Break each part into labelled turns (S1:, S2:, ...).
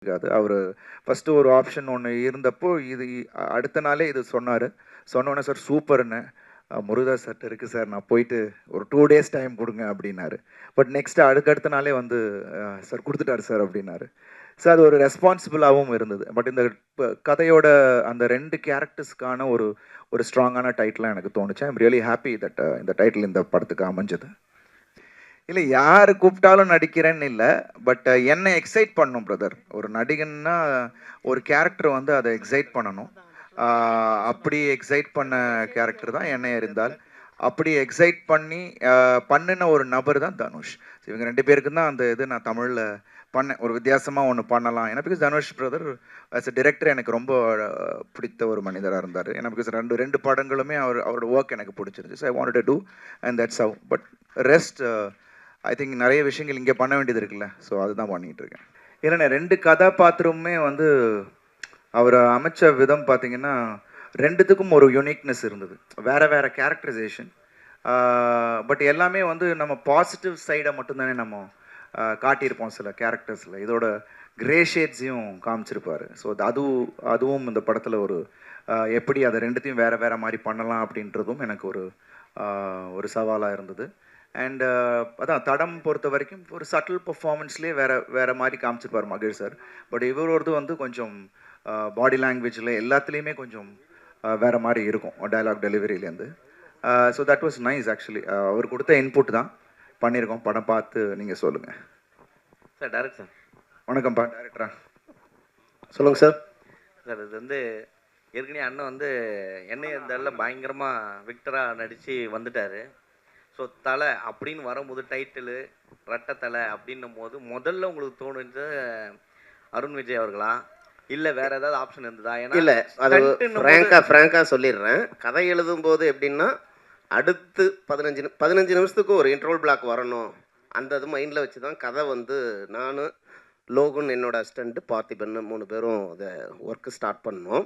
S1: இருக்காது. அவரு ஃபர்ஸ்ட்டு ஒரு ஆப்ஷன் ஒண்ணு இருந்தப்போ, இது அடுத்த நாளே இது சொன்னாரு. சொன்னோனே, "சார் சூப்பர்ன்னு. முருகதாஸ் சார்ட்ட இருக்கு சார். நான் போயிட்டு ஒரு 2 டேஸ் டைம் குடுங்க" அப்டின்னாரு. பட் நெக்ஸ்ட் அதுக்கடுத்த நாளே வந்து, "சார் குடுத்துட்டாரு சார்" அப்டின்னாரு. ஸோ அது ஒரு ரெஸ்பான்சிபிளாவும் இருந்தது. பட் இந்த கதையோட அந்த 2 கேரக்டர்ஸ்க்கான ஒரு ஒரு ஸ்ட்ராங்கான டைட்டிலா எனக்கு தோணுச்சு. ஐ அம் ரியலி ஹேப்பி தட் இந்த டைட்டில் இந்த படத்துக்கு அமைஞ்சது. இல்ல யாரு கூப்பிட்டாலும் நடிக்கிறேன்னு இல்ல. பட் என்ன எக்ஸைட் பண்ணணும் பிரதர். ஒரு நடிகன்னா ஒரு கேரக்டர் வந்து அத எக்ஸைட் பண்ணணும். ஆ அப்படி எக்ஸைட் பண்ண கேரக்டர் தான் என்னை அறிந்தால். அப்படி எக்ஸைட் பண்ணி பண்ணுன ஒரு நபர் தான் தனுஷ். இவங்க 2 பேருக்கும் தான் அந்த இது நான் தமிழ்ல பண்ணேன். ஒரு வித்தியாசமா ஒண்ணு பண்ணலாம். ஏன்னா because Dhanush brother as a director எனக்கு ரொம்ப பிடித்த ஒரு மனிதரா இருந்தாரு. ஏன்னா பிகாஸ் 2 படங்களுமே அவரோட வொர்க் எனக்கு பிடிச்சிருந்துச்சு. So I wanted to do and that's how. But rest I think நெறைய விஷயங்கள் இங்க பண்ண வேண்டியது இருக்குல்ல. ஸோ அதுதான் பண்ணிட்டு இருக்கேன். இல்லண்ணே 2 கதாபாத்திரமுமே வந்து அவர அமைச்ச விதம் பார்த்தீங்கன்னா, 2த்துக்கும் ஒரு யுனிக்னெஸ் இருந்தது. வேற வேற கேரக்டரைசேஷன். பட் எல்லாமே வந்து நம்ம பாசிட்டிவ் சைட மட்டும் தானே நம்ம காட்டியிருப்போம் சில கேரக்டர்ஸ்ல. இதோட கிரே ஷேட்ஸையும் காமிச்சிருப்பாரு. ஸோ அதுவும் இந்த படத்துல ஒரு எப்படி அத 2த்தையும் வேற வேற மாரி பண்ணலாம் அப்படின்றதும் எனக்கு ஒரு சவாலா இருந்தது. அண்ட் அதான் தடம் பொறுத்த வரைக்கும் ஒரு சட்டில் பெர்ஃபார்மன்ஸ்லேயே வேற வேற மாதிரி காமிச்சிருப்பார் மகேஷ் சார். பட் இவரோடது வந்து கொஞ்சம் பாடி லாங்குவேஜில் எல்லாத்துலேயுமே கொஞ்சம் வேற மாதிரி இருக்கும் டயலாக் டெலிவரியிலேருந்து. So that was nice actually. அவர் கொடுத்த இன்புட் தான் பண்ணியிருக்கோம். படம் பார்த்து நீங்கள் சொல்லுங்கள்
S2: சார். டேரக்ட் சார்
S1: வணக்கம்ப்பா. டேரக்டரா
S3: சொல்லுங்கள் சார்.
S2: சார் இது வந்து ஏற்கனவே அண்ணன் வந்து என்னைய இருந்தால பயங்கரமாக விக்டராக நடித்து வந்துட்டார். ஸோ தலை அப்படின்னு வரும்போது டைட்டிலு ரெட்டை தலை அப்படின்னும் போது முதல்ல உங்களுக்கு தோணுது அருண் விஜய் அவர்களா இல்லை வேற ஏதாவது ஆப்ஷன் இருந்ததா? ஏன்னா
S3: இல்லை, அது ஃப்ராங்காக சொல்லிடுறேன். கதை எழுதும்போது எப்படின்னா அடுத்து 15 நிமிஷத்துக்கு ஒரு இன்ட்ரோல் பிளாக் வரணும். அந்த இது மைண்டில் வச்சு தான் கதை வந்து நான் லோகுன் என்னோட அசிஸ்டண்ட்டு பார்த்திபன் 3 பேரும் அதை ஒர்க்கு ஸ்டார்ட் பண்ணோம்.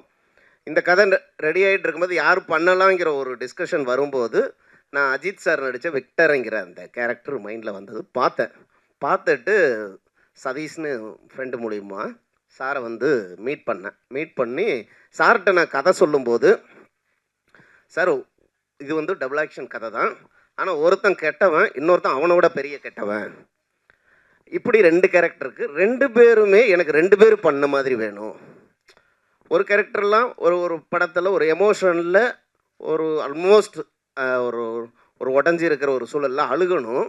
S3: இந்த கதை ரெடி ஆகிட்டு இருக்கும்போது யார் பண்ணலாங்கிற ஒரு டிஸ்கஷன் வரும்போது நான் அஜித் சார் நடித்த விக்டருங்கிற அந்த கேரக்டர் மைண்டில் வந்தது. பார்த்துட்டு சதீஷ்னு ஃப்ரெண்டு மூலிமா சாரை வந்து மீட் பண்ணி சார்கிட்ட நான் கதை சொல்லும்போது, சார் இது வந்து டபுள் ஆக்ஷன் கதை தான். ஆனால் ஒருத்தன் கெட்டவன், இன்னொருத்தன் அவனை விட பெரிய கெட்டவன். இப்படி 2 கேரக்டருக்கு 2 பேருமே எனக்கு 2 பேர் பண்ண மாதிரி வேணும். ஒரு கேரக்டர்லாம் ஒரு படத்தில் ஒரு எமோஷனில் ஒரு ஆல்மோஸ்ட் ஒரு ஒரு உடஞ்சி இருக்கிற ஒரு சூழலில் அழுகணும்.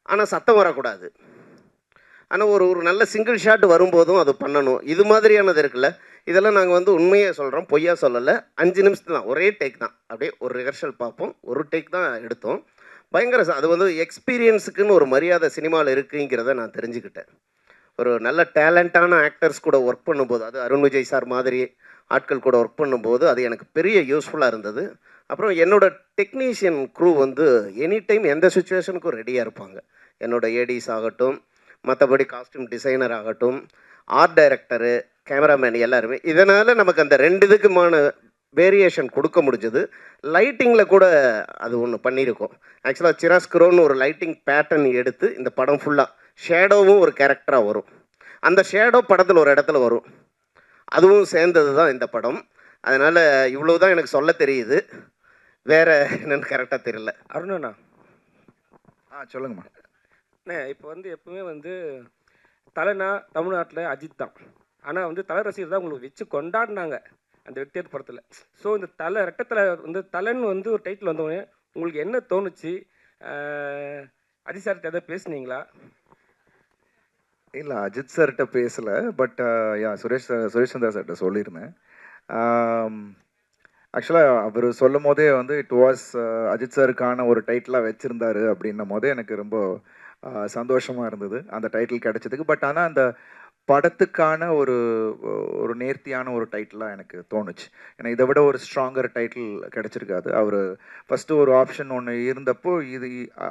S3: ஆனால் சத்தம் வரக்கூடாது. ஆனால் ஒரு நல்ல சிங்கிள் ஷாட் வரும்போதும் அது பண்ணணும். இது மாதிரியானது இருக்குல்ல. இதெல்லாம் நாங்கள் வந்து உண்மையாக சொல்கிறோம், பொய்யா சொல்லலை. 5 நிமிஷத்துல தான், ஒரே டேக் தான். அப்படியே ஒரு ரிஹர்சல் பார்ப்போம், ஒரு டேக் தான் எடுத்தோம். பயங்கர அது வந்து எக்ஸ்பீரியன்ஸுக்குன்னு ஒரு மரியாதை சினிமாவில் இருக்குங்கிறத நான் தெரிஞ்சுக்கிட்டேன். ஒரு நல்ல டேலண்டான ஆக்டர்ஸ் கூட ஒர்க் பண்ணும்போது, அது அருண் விஜய் சார் மாதிரி ஆட்கள் கூட ஒர்க் பண்ணும்போது அது எனக்கு பெரிய யூஸ்ஃபுல்லாக இருந்தது. அப்புறம் என்னோடய டெக்னீஷியன் க்ரூ வந்து எனி டைம் எந்த சுச்சுவேஷனுக்கும் ரெடியாக இருப்பாங்க. என்னோடய ஏடிஸ் ஆகட்டும், மற்றபடி காஸ்டியூம் டிசைனர் ஆகட்டும், ஆர்ட் டைரக்டரு, கேமராமேன் எல்லாருமே. இதனால் நமக்கு அந்த 2 இதுக்குமான வேரியேஷன் கொடுக்க முடிஞ்சது. லைட்டிங்கில் கூட அது ஒன்று பண்ணியிருக்கோம். ஆக்சுவலாக சிராஸ்க்ரோன்னு ஒரு லைட்டிங் பேட்டர்ன் எடுத்து இந்த படம் ஃபுல்லாக ஷேடோவும் ஒரு கேரக்டராக வரும். அந்த ஷேடோ படத்தில் ஒரு இடத்துல வரும். அதுவும் சேர்ந்தது தான் இந்த படம். அதனால் இவ்வளோ தான் எனக்கு சொல்ல தெரியுது. வேறு என்னென்னு கரெக்டாக தெரியல.
S4: அருணண்ணா
S1: சொல்லுங்கம்மா.
S4: அண்ணே இப்போ வந்து எப்பவுமே வந்து தலைனா தமிழ்நாட்டில் அஜித் தான். ஆனால் வந்து தலை ரசிகர் தான் உங்களுக்கு வச்சு கொண்டாடினாங்க அந்த விக்டர் படத்தில். ஸோ இந்த ரெட்டத்தலை வந்து தலைன்னு வந்து ஒரு டைட்டில் வந்தவொடனே உங்களுக்கு என்ன தோணுச்சு? அஜித் சார்கிட்ட எதாவது பேசுனீங்களா?
S1: இல்லை அஜித் சார்கிட்ட பேசலை. பட் சுரேஷ் சந்திரா சார்கிட்ட சொல்லியிருந்தேன். ஆக்சுவலாக அவர் சொல்லும் போதே வந்து இட் வாஸ் அஜித் சாருக்கான ஒரு டைட்டிலாக வச்சுருந்தாரு அப்படின்னும் போதே எனக்கு ரொம்ப சந்தோஷமாக இருந்தது அந்த டைட்டில் கிடைச்சதுக்கு. பட் ஆனால் அந்த படத்துக்கான ஒரு ஒரு நேர்த்தியான ஒரு டைட்டிலாக எனக்கு தோணுச்சு. ஏன்னா இதை விட ஒரு ஸ்ட்ராங்கர் டைட்டில் கிடைச்சிருக்காது. அவர் ஃபஸ்ட்டு ஒரு ஆப்ஷன் ஒன்று இருந்தப்போ இது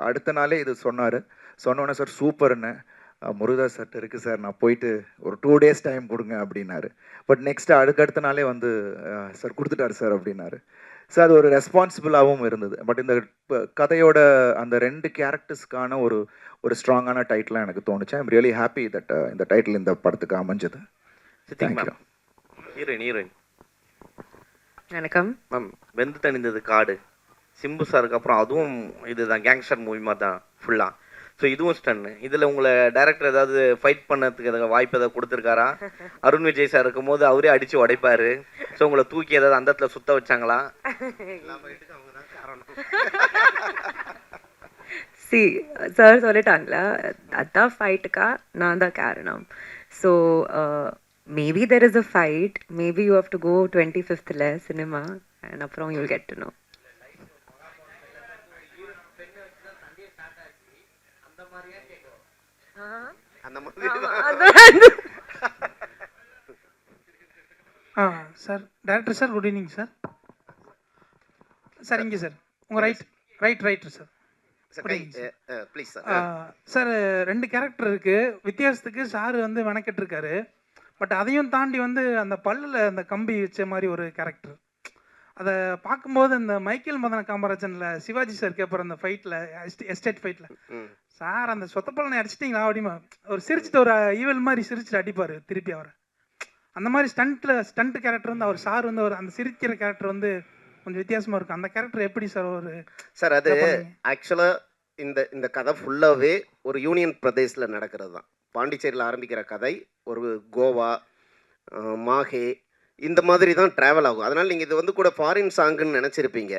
S1: அடுத்த நாளே இது சொன்னார். சொன்னோன்னே, "சார் சூப்பர்ன்னு. முருகதாஸ் சார்ட்ட இருக்கு சார். நான் போயிட்டு ஒரு 2 டேஸ் டைம் கொடுங்க" அப்படின்னாரு. பட் நெக்ஸ்ட் அதுக்கடுத்த நாளே வந்து, "சார் குடுத்துட்டாரு சார்" அப்படின்னாரு. ஸோ அது ஒரு ரெஸ்பான்சிபிளாகவும் இருந்தது. பட் இந்த கதையோட அந்த 2 கேரக்டர்ஸ்க்கான ஒரு ஒரு ஸ்ட்ராங்கான டைட்டிலாக எனக்கு தோணுச்சு. ஐ அம் ரியலி ஹேப்பி தட் இந்த டைட்டில் இந்த படத்துக்கு அமைஞ்சது.
S2: சித்திக்
S1: தேங்க்யூ.
S2: மேம் ஹீரோயின்
S5: வணக்கம்.
S2: மேம் வெந்து தணிந்தது காடு சிம்பு சாருக்கு அப்புறம் அதுவும் இதுதான் கேங்ஸ்டர் மூவி மாதிரி தான் ஃபுல்லாக. ஸோ இதுவும் ஸ்டன்னு. இதில் உங்களை டைரக்டர் ஏதாவது ஃபைட் பண்ணதுக்கு ஏதாவது வாய்ப்பு ஏதாவது கொடுத்துருக்காரா? அருண் விஜய் சார் இருக்கும்போது அவரே அடித்து உடைப்பார். ஸோ உங்களை தூக்கி ஏதாவது அந்த இடத்துல சுத்த வச்சாங்களா?
S5: சி சார் சொல்லிட்டாங்களா, அதான் ஃபைட்டுக்கா நான் தான் காரணம். So maybe there is a fight, maybe you have to go 25th cinema and அப்புறம் யூல் கெட் டு நோ.
S3: அந்த மாதிரி
S6: sir director sir, good evening sir. Sir இங்கே சார் உங்கள் writer sir.
S3: Please sir.
S6: Sir 2 character இருக்குது. வித்தியாசத்துக்கு sir வந்து மெனக்கெட்டிருக்காரு. But அதையும் தாண்டி வந்து அந்த பல்லில் அந்த கம்பி வச்ச மாதிரி ஒரு கேரக்டர், அதை பார்க்கும்போது இந்த மைக்கேல் மதன காமராஜனில் சிவாஜி சார் கேட்பார் அந்த ஃபைட்டில், எஸ்டேட் ஃபைட்டில், சார் அந்த சொத்தப்பலனை அடிச்சிட்டிங்களா அப்படிமா ஒரு சிரிச்சிட்டு ஒரு ஈவல் மாதிரி சிரிச்சிட்டு அடிப்பார் திருப்பி அவரை. அந்த மாதிரி ஸ்டண்ட் கேரக்டர் வந்து அவர் சார் வந்து ஒரு அந்த சிரிக்கிற கேரக்டர் வந்து கொஞ்சம் வித்தியாசமாக இருக்கும். அந்த கேரக்டர் எப்படி சார் ஒரு
S3: சார் அது ஆக்சுவலாக இந்த கதை ஃபுல்லாகவே ஒரு யூனியன் பிரதேசில் நடக்கிறது தான். பாண்டிச்சேரியில் ஆரம்பிக்கிற கதை ஒரு கோவா, மாஹே இந்த மாதிரி தான் ட்ராவல் ஆகும். அதனால் நீங்கள் இது வந்து கூட ஃபாரின் சாங்குன்னு நினச்சிருப்பீங்க.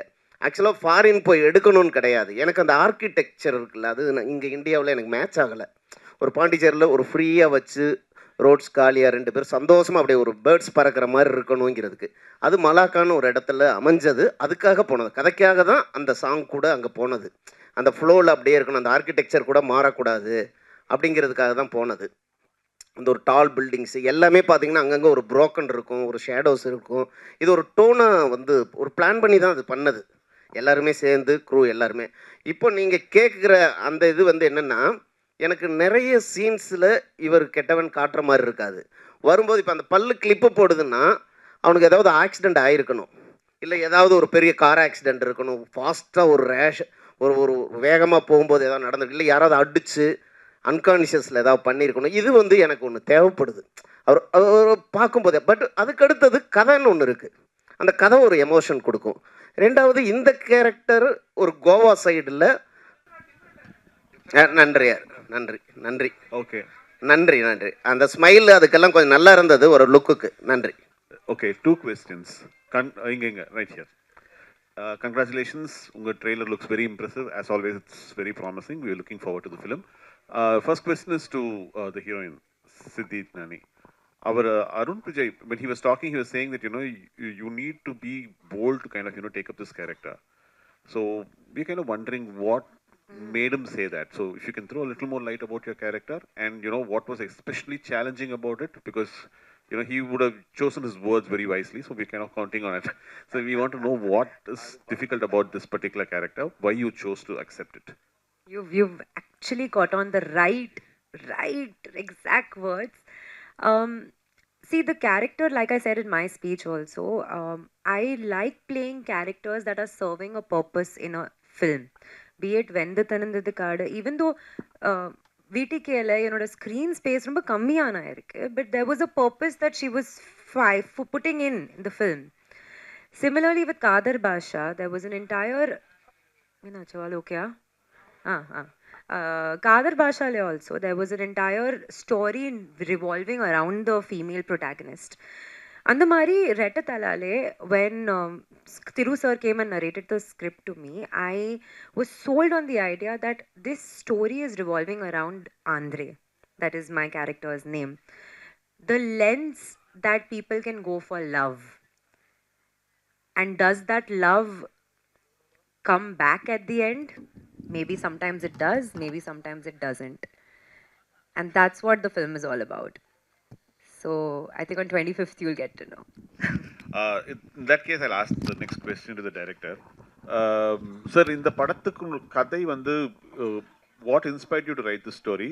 S3: ஆக்சுவலாக ஃபாரின் போய் எடுக்கணும்னு கிடையாது. எனக்கு அந்த ஆர்கிடெக்சர் இருக்குல்ல, அது இங்கே இந்தியாவில் எனக்கு மேட்ச் ஆகலை. ஒரு பாண்டிச்சேரியில் ஒரு ஃப்ரீயாக வச்சு ரோட்ஸ் காலியாக 2 பேர் சந்தோஷமாக அப்படியே ஒரு பேர்ட்ஸ் பறக்கிற மாதிரி இருக்கணுங்கிறதுக்கு அது மலாக்கான்னு ஒரு இடத்துல அமைஞ்சது. அதுக்காக போனது, கதைக்காக தான் அந்த சாங் கூட அங்கே போனது. அந்த ஃப்ளோவில் அப்படியே இருக்கணும், அந்த ஆர்கிடெக்சர் கூட மாறக்கூடாது அப்படிங்கிறதுக்காக தான் போனது. இந்த ஒரு டால் பில்டிங்ஸு எல்லாமே பார்த்தீங்கன்னா அங்கங்கே ஒரு ப்ரோக்கன் இருக்கும், ஒரு ஷேடோஸ் இருக்கும். இது ஒரு டோனாக வந்து ஒரு பிளான் பண்ணி தான் அது பண்ணது, எல்லாருமே சேர்ந்து க்ரூ எல்லாருமே. இப்போ நீங்கள் கேட்குற அந்த இது வந்து என்னென்னா, எனக்கு நிறைய சீன்ஸில் இவர் கெட்டவன் காட்டுற மாதிரி இருக்காது. வரும்போது இப்போ அந்த பல்லு கிளிப்பு போடுதுன்னா அவனுக்கு ஏதாவது ஆக்சிடெண்ட் ஆகிருக்கணும், இல்லை ஏதாவது ஒரு பெரிய கார் ஆக்சிடெண்ட் இருக்கணும், ஃபாஸ்ட்டாக ஒரு ஒரு வேகமாக போகும்போது ஏதாவது நடந்திருக்கு, இல்லை யாராவது அடித்து அன்கான்ஷியஸில் ஏதாவது பண்ணியிருக்கணும். இது வந்து எனக்கு ஒன்று தேவைப்படுது அவர் பார்க்கும்போதே. பட் அதுக்கு அடுத்தது கதைன்னு ஒன்று இருக்குது, அந்த கதை ஒரு எமோஷன் கொடுக்கும். 2வது இந்த கேரக்டர் ஒரு கோவா சைடில் நன்றி
S7: ஓகே
S3: நன்றி அந்த ஸ்மைல் அதுக்கெல்லாம் கொஞ்சம் நல்லா இருந்தது ஒரு லுக்குக்கு. நன்றி.
S7: Okay, 2 questions. இங்க ரைட் ஹியர். Congratulations, உங்கள் trailer looks very impressive. As always, it's very promising. We are looking forward to the film. First question is to the heroine, Siddhi Nani. Our Arun Vijay, when he was talking, he was saying that, you need to be bold to kind of, take up this character. So we're kind of wondering what made him say that. So if you can throw a little more light about your character and, what was especially challenging about it, because, he would have chosen his words very wisely, so we're kind of counting on it. So we want to know what is difficult about this particular character, why you chose to accept it.
S5: You've actually got on the right exact words. See, the character, like I said in my speech also, I like playing characters that are serving a purpose in a film. Be it Vendu Thanindadu Kaadu, even though VTKல என்னோட screen space ரொம்ப கம்மியான இருக்கு, but there was a purpose that she was putting in the film. Similarly with Kader Basha, there was an entire Kader Basha also, there was an entire story revolving around the female protagonist. And the Mari Rettatalale, when Thiru sir came and narrated the script to me, I was sold on the idea that this story is revolving around Andre. That is my character's name. The lens that people can go for love. And does that love come back at the end? Maybe sometimes it does, maybe sometimes it doesn't. And that's what the film is all about. So I think on 25th you'll get to know.
S7: In that case, I'll ask the next question to the director. Sir, in the படத்துக்கு கதை வந்து what inspired you to write this story?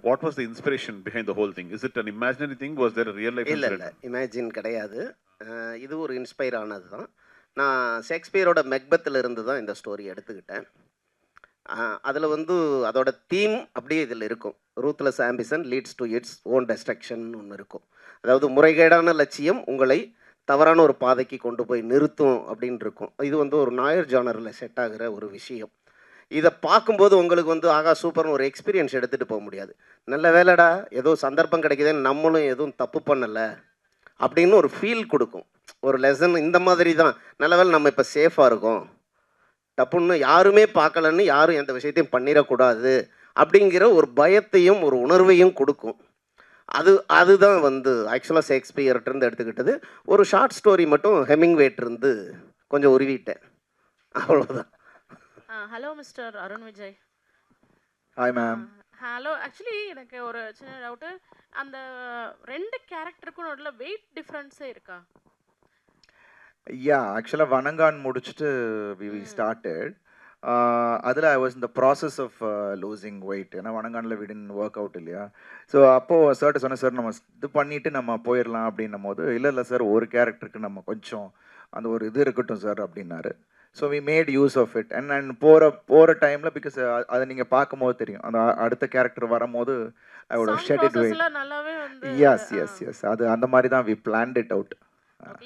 S7: What was the inspiration behind the whole thing? Is it an imaginary thing? Was there a real life incident?
S3: இல்லை imagine கிடையாது. இது ஒரு inspire ஆனது தான். நான் ஷேக்ஸ்பியரோட மெக்பத்தில் இருந்து தான் இந்த ஸ்டோரி எடுத்துக்கிட்டேன். அதில் வந்து அதோட தீம் அப்படியே இதில் இருக்கும். Ruthless ambition leads to its own destruction ஒன்று இருக்கும். அதாவது முறைகேடான லட்சியம் உங்களை தவறான ஒரு பாதைக்கு கொண்டு போய் நிறுத்தும் அப்படின்னு இருக்கும். இது வந்து ஒரு நாயர் ஜானரில் செட் ஆகிற ஒரு விஷயம். இதை பார்க்கும்போது உங்களுக்கு வந்து ஆகா சூப்பர்னு ஒரு எக்ஸ்பீரியன்ஸ் எடுத்துகிட்டு போக முடியாது. நல்ல வேலைடா ஏதோ சந்தர்ப்பம் கிடைக்குதுன்னு நம்மளும் எதுவும் தப்பு பண்ணலை அப்படின்னு ஒரு ஃபீல் கொடுக்கும். ஒரு லெசன் இந்த மாதிரி தான். நல்ல வேலை நம்ம இப்போ சேஃபாக இருக்கோம், தப்புன்னு யாருமே பார்க்கலன்னு யாரும் எந்த விஷயத்தையும் பண்ணிடக்கூடாது அப்படிங்கிற ஒரு பயத்தையும் ஒரு உணர்வையும் கொடுக்கும். அதுதான் வந்து ஆக்சுவலாக ஷேக்ஸ்பியர்கிட்டருந்து எடுத்துக்கிட்டது. ஒரு ஷார்ட் ஸ்டோரி மட்டும் ஹெமிங்வேட்டிருந்து கொஞ்சம் உருவிட்டேன், அவ்வளோதான்.
S8: Hello mister Arun Vijay.
S1: Hi ma'am.
S8: Hello. Actually எனக்கு ஒரு சின்ன டவுட்டு. அந்த 2 கேரக்டருக்கும் நடுவில் வெயிட் டிஃப்ரென்ஸே இருக்கா?
S1: யா, ஆக்சுவலாக வணங்கான் முடிச்சுட்டு வி ஸ்டார்டட். அதில் ஐ வாஸ் இந்த ப்ராசஸ் ஆஃப் லூசிங் வெயிட். ஏன்னா வணங்கானில் விடின் ஒர்க் அவுட் இல்லையா. ஸோ அப்போது சார்ட்ட சொன்னேன், சார் நம்ம இது பண்ணிவிட்டு நம்ம போயிடலாம் அப்படின்னும் போது, இல்லை சார் ஒரு கேரக்டருக்கு நம்ம கொஞ்சம் அந்த ஒரு இது இருக்கட்டும் சார் அப்படின்னாரு. So we made use of it. And போகிற டைமில் பிகாஸ் அதை நீங்கள் பார்க்கும்போது தெரியும், அந்த அடுத்த கேரக்டர் வரும்போது I would have shed it weight.
S8: நல்லாவே வந்து
S1: எஸ் அது அந்த மாதிரி தான் வி பிளான்ட் இட் அவுட்.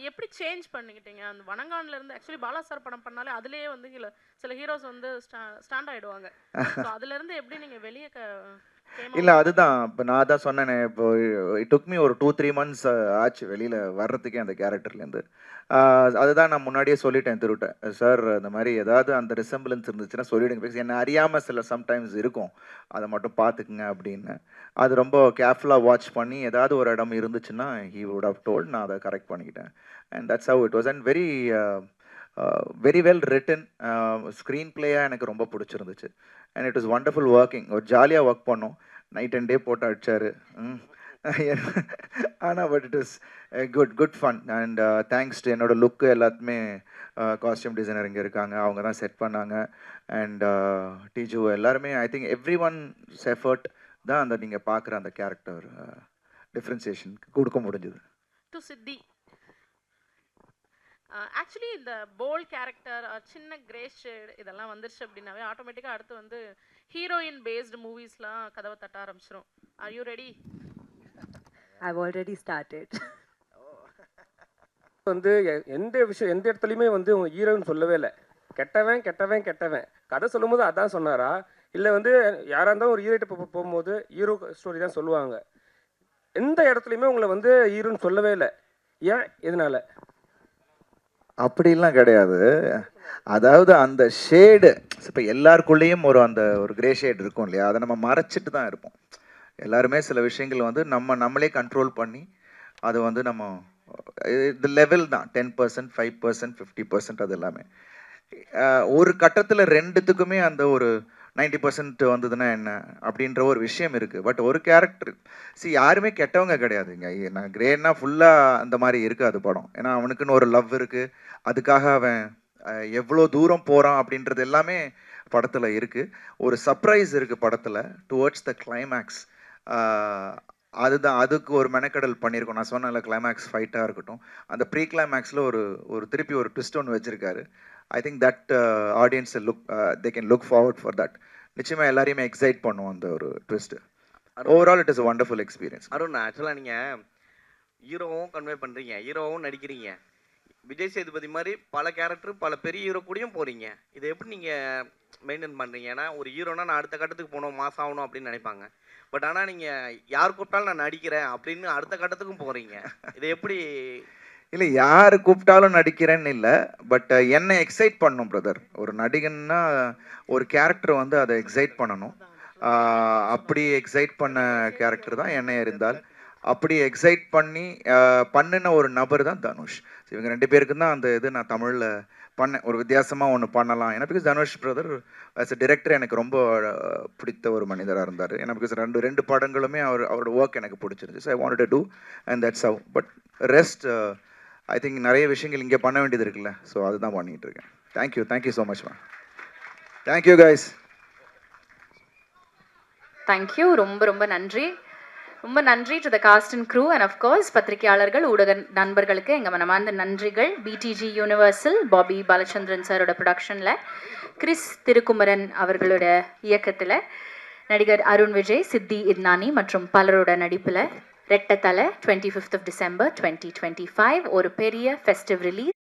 S8: எப்படி சேஞ்ச் பண்ணிக்கிட்டீங்க? அந்த வணங்கான்ல இருந்து ஆக்சுவலி பாலா சார் படம் பண்ணாலே அதுலயே வந்து சில ஹீரோஸ் வந்து ஸ்டாண்ட் ஆயிடுவாங்க. ஸோ அதுல இருந்து எப்படி நீங்க வெளியே
S1: இல்லை அதுதான் இப்போ நான் தான் சொன்னேனே, இப்போ இட் டுக் மீ ஒரு 2-3 months ஆச்சு வெளியில் வர்றதுக்கே அந்த கேரக்டர்லேருந்து. அதுதான் நான் முன்னாடியே சொல்லிட்டேன் திருவிட்டேன், சார் இந்த மாதிரி ஏதாவது அந்த ரிசம்பிளன்ஸ் இருந்துச்சுன்னா சொல்லிவிடுங்க, பிகாஸ் என்னை அறியாமல் சில சம்டைம்ஸ் இருக்கும், அதை மட்டும் பார்த்துக்குங்க அப்படின்னு. அது ரொம்ப கேர்ஃபுல்லாக வாட்ச் பண்ணி ஏதாவது ஒரு இடம் இருந்துச்சுன்னா ஹீ வுட் ஹவ் டோல்ட், நான் அதை கரெக்ட் பண்ணிக்கிட்டேன். And that's how it was. And very well written screen பிளேயாக எனக்கு ரொம்ப பிடிச்சிருந்துச்சு. And it was wonderful working. ஒரு ஜாலியாக ஒர்க் பண்ணோம், நைட் அண்ட் டே போட்டு அடித்தார். ஆனால் but it is good fun. And thanks to என்னோட லுக்கு எல்லாத்துமே காஸ்டியூம் டிசைனர் இங்கே இருக்காங்க, அவங்க தான் செட் பண்ணாங்க. அண்ட் டிஜு எல்லாருமே I think every once effort தான் அந்த நீங்கள் பார்க்குற அந்த கேரக்டர் டிஃப்ரென்சியேஷன் கொடுக்க முடிஞ்சது.
S8: டு சித்தி ஆக்சுவலி இந்த போல் கேரக்டர் சின்ன கிரே ஷேட் இதெல்லாம் வந்துருச்சு அப்படின்னாவே ஆட்டோமேட்டிக்காக அடுத்து வந்து ஹீரோயின் பேஸ்டு மூவிஸ்லாம் கதவை தட்ட ஆரம்பிச்சிடும். Are you ready?
S5: I've already started.
S4: வந்து எந்த இடத்துலையுமே வந்து உங்க ஹீரோன்னு சொல்லவே இல்லை. கெட்டவன் கதை சொல்லும்போது அதான் சொன்னாரா, இல்லை வந்து யாராக இருந்தாலும் ஒரு ஹீரோட்ட போகும்போது ஹீரோ ஸ்டோரி தான் சொல்லுவாங்க. எந்த இடத்துலையுமே உங்களை வந்து ஹீரோன்னு சொல்லவே இல்லை. ஏன், எதனால?
S1: அப்படிலாம் கிடையாது. அதாவது அந்த ஷேடு இப்போ எல்லாருக்குள்ளேயும் ஒரு கிரே ஷேட் இருக்கும் இல்லையா, அதை நம்ம மறைச்சிட்டு தான் இருப்போம். எல்லாருமே சில விஷயங்கள் வந்து நம்மளே கண்ட்ரோல் பண்ணி அது வந்து நம்ம இது லெவல் தான் 10%, 5%, 50% அது எல்லாமே. ஒரு கட்டத்தில் ரெண்டுத்துக்குமே அந்த ஒரு 90% வந்ததுன்னா என்ன அப்படின்ற ஒரு விஷயம் இருக்குது. பட் ஒரு கேரக்டர் யாருமே கெட்டவங்க கிடையாதுங்க. நான் கிரேன்னா ஃபுல்லாக அந்த மாதிரி இருக்காது படம். ஏன்னா அவனுக்குன்னு ஒரு லவ் இருக்குது, அதுக்காக அவன் எவ்வளோ தூரம் போகிறான் அப்படின்றது எல்லாமே படத்தில் இருக்குது. ஒரு சர்ப்ரைஸ் இருக்குது படத்தில் டுவர்ட்ஸ் த கிளைமேக்ஸ். அதுக்கு ஒரு மெனக்கடல் பண்ணியிருக்கோம். நான் சொன்னேன்ல, கிளைமேக்ஸ் ஃபைட்டாக இருக்கட்டும், அந்த ப்ரீ கிளைமேக்ஸில் ஒரு திருப்பி ஒரு ட்விஸ்ட் ஒன்று வச்சுருக்காரு. I think that audience they can look forward for that. நிச்சயமாக எல்லாரையுமே எக்ஸைட் பண்ணுவோம் அந்த ஒரு twist. Overall it is a wonderful experience.
S2: Arun, ஆக்சுவலாக நீங்கள் ஹீரோவும் கன்வே பண்ணுறீங்க, ஹீரோவும் நடிக்கிறீங்க, விஜய் சேதுபதி மாதிரி பல கேரக்டர் பல பெரிய ஹீரோ கூடயும் போகிறீங்க. இதை எப்படி நீங்கள் மெயின்டைன் பண்ணுறீங்க? ஏன்னா ஒரு ஹீரோனா நான் அடுத்த கட்டத்துக்கு போகணும், மாஸ் ஆகணும் அப்படின்னு நினைப்பாங்க. பட் ஆனால் நீங்கள் யார் கூப்பிட்டாலும் நான் நடிக்கிறேன் அப்படின்னு அடுத்த கட்டத்துக்கும் போகிறீங்க. இதை எப்படி?
S1: இல்லை, யார் கூப்பிட்டாலும் நடிக்கிறேன்னு இல்லை, பட் என்னை எக்ஸைட் பண்ணணும் பிரதர். ஒரு நடிகன்னா ஒரு கேரக்டர் வந்து அதை எக்ஸைட் பண்ணணும். அப்படி எக்ஸைட் பண்ண கேரக்டர் தான் என்னை இருந்தால். அப்படி எக்ஸைட் பண்ணி பண்ணின ஒரு நபர் தான் தனுஷ். இவங்க 2 பேருக்கு தான் அந்த இது நான் தமிழில் பண்ணேன். ஒரு வித்தியாசமாக ஒன்று பண்ணலாம். ஏன்னா because Dhanush brother as a director எனக்கு ரொம்ப பிடித்த ஒரு மனிதராக இருந்தார். ஏன்னா பிகாஸ் ரெண்டு படங்களுமே அவரோட ஒர்க் எனக்கு பிடிச்சிருந்துச்சு. So I wanted to do and that's how. But rest I think நிறைய விஷயங்கள் இங்கே பண்ண வேண்டியது இருக்குல்ல, ஸோ அதுதான் பண்ணிகிட்டு இருக்கேன். Thank you so much ma'am. Thank you guys.
S9: Thank you. ரொம்ப நன்றி. ரொம்ப நன்றி to the cast and crew and of course பத்திரிகையாளர்கள், ஊடக நண்பர்களுக்கு எங்கள் மனமார்ந்த நன்றிகள். பிடிஜி யூனிவர்சல் பாபி பாலச்சந்திரன் சாரோட ப்ரொடக்ஷனில், கிறிஸ் திருக்குமரன் அவர்களோட இயக்கத்தில், நடிகர் அருண் விஜய், சித்தி இத்னானி மற்றும் பலரோட நடிப்பில் ரெட்டத்தலை 25th of December 2025 ஒரு பெரிய ஃபெஸ்டிவ் ரிலீஸ்.